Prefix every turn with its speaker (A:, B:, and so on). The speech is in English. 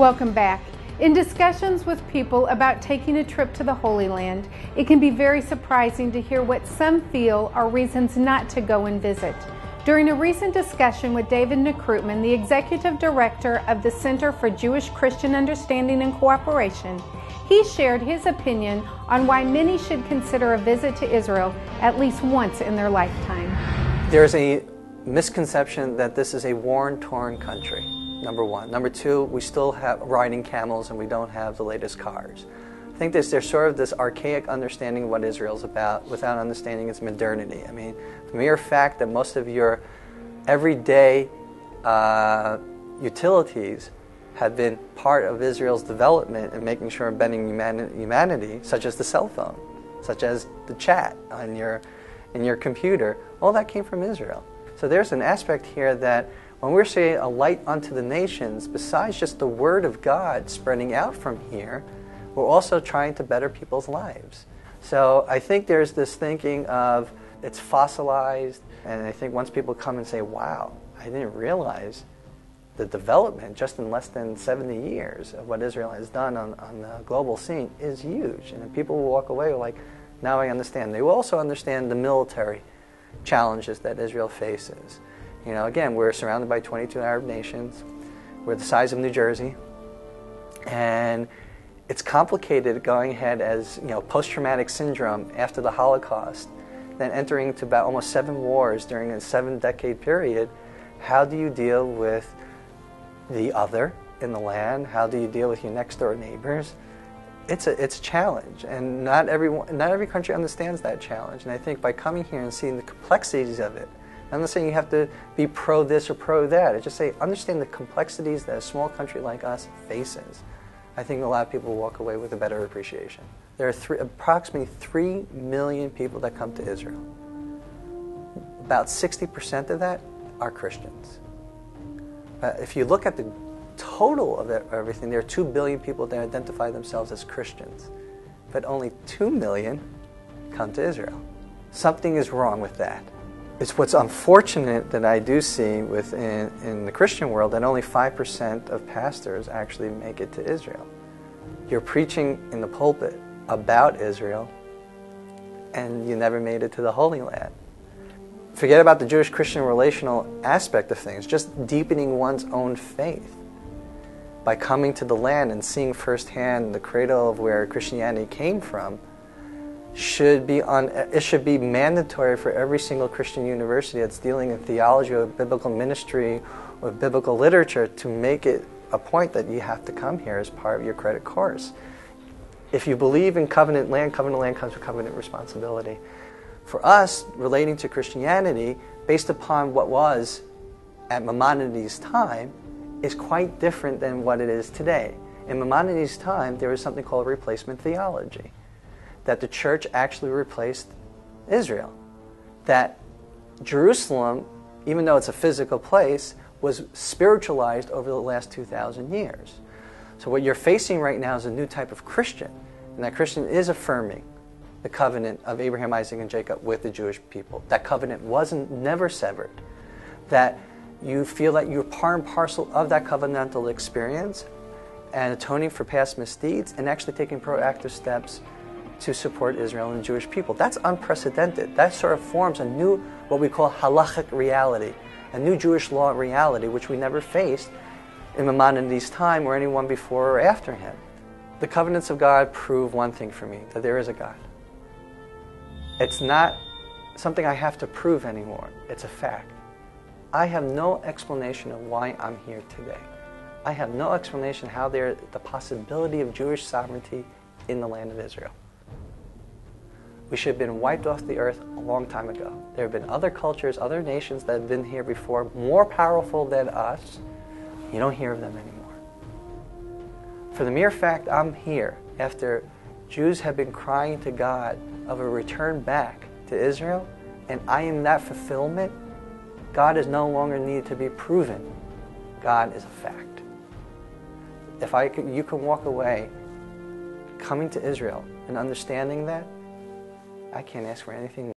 A: Welcome back. In discussions with people about taking a trip to the Holy Land, it can be very surprising to hear what some feel are reasons not to go and visit. During a recent discussion with David Nekrutman, the Executive Director of the Center for Jewish Christian Understanding and Cooperation, he shared his opinion on why many should consider a visit to Israel at least once in their lifetime.
B: There's a misconception that this is a war-torn country, number one. Number two, we still have riding camels and we don't have the latest cars. I think there's sort of this archaic understanding of what Israel's about without understanding its modernity. I mean, the mere fact that most of your everyday utilities have been part of Israel's development and making sure embedding humanity, such as the cell phone, such as the chat on in your computer, all that came from Israel. So there's an aspect here that when we're saying a light unto the nations, besides just the word of God spreading out from here, we're also trying to better people's lives. So I think there's this thinking of it's fossilized, and I think once people come and say, wow, I didn't realize the development just in less than 70 years of what Israel has done on the global scene is huge. And people will walk away like, now I understand. They will also understand the military challenges that Israel faces. You know, again, we're surrounded by 22 Arab nations. We're the size of New Jersey. And it's complicated going ahead as, you know, post-traumatic syndrome after the Holocaust, then entering into about almost 7 wars during a 7-decade period. How do you deal with the other in the land? How do you deal with your next door neighbors? It's a challenge, and not every country understands that challenge. And I think by coming here and seeing the complexities of it, I'm not saying you have to be pro this or pro that. I just say understand the complexities that a small country like us faces. I think a lot of people will walk away with a better appreciation. There are approximately 3 million people that come to Israel. About 60% of that are Christians. If you look at the total of everything, there are 2 billion people that identify themselves as Christians, but only 2 million come to Israel. Something is wrong with that. It's what's unfortunate that I do see in the Christian world that only 5% of pastors actually make it to Israel. You're preaching in the pulpit about Israel, and you never made it to the Holy Land. Forget about the Jewish-Christian relational aspect of things, just deepening one's own faith by coming to the land and seeing firsthand the cradle of where Christianity came from. It should be mandatory for every single Christian university that's dealing in theology or biblical ministry or biblical literature to make it a point that you have to come here as part of your credit course. If you believe in covenant land comes with covenant responsibility. For us, relating to Christianity, based upon what was at Maimonides' time, is quite different than what it is today. In Maimonides' time, there was something called replacement theology, that the church actually replaced Israel. That Jerusalem, even though it's a physical place, was spiritualized over the last 2,000 years. So what you're facing right now is a new type of Christian, and that Christian is affirming the covenant of Abraham, Isaac, and Jacob with the Jewish people. That covenant never severed. That you feel that you're part and parcel of that covenantal experience and atoning for past misdeeds and actually taking proactive steps to support Israel and the Jewish people. That's unprecedented. That sort of forms a new, what we call halachic reality, a new Jewish law reality, which we never faced in Maimonides' time or anyone before or after him. The covenants of God prove one thing for me, that there is a God. It's not something I have to prove anymore. It's a fact. I have no explanation of why I'm here today. I have no explanation how there's the possibility of Jewish sovereignty in the land of Israel. We should have been wiped off the earth a long time ago. There have been other cultures, other nations that have been here before, more powerful than us. You don't hear of them anymore. For the mere fact I'm here after Jews have been crying to God of a return back to Israel, and I am that fulfillment, God is no longer needed to be proven. God is a fact. You can walk away coming to Israel and understanding that, I can't ask for anything more.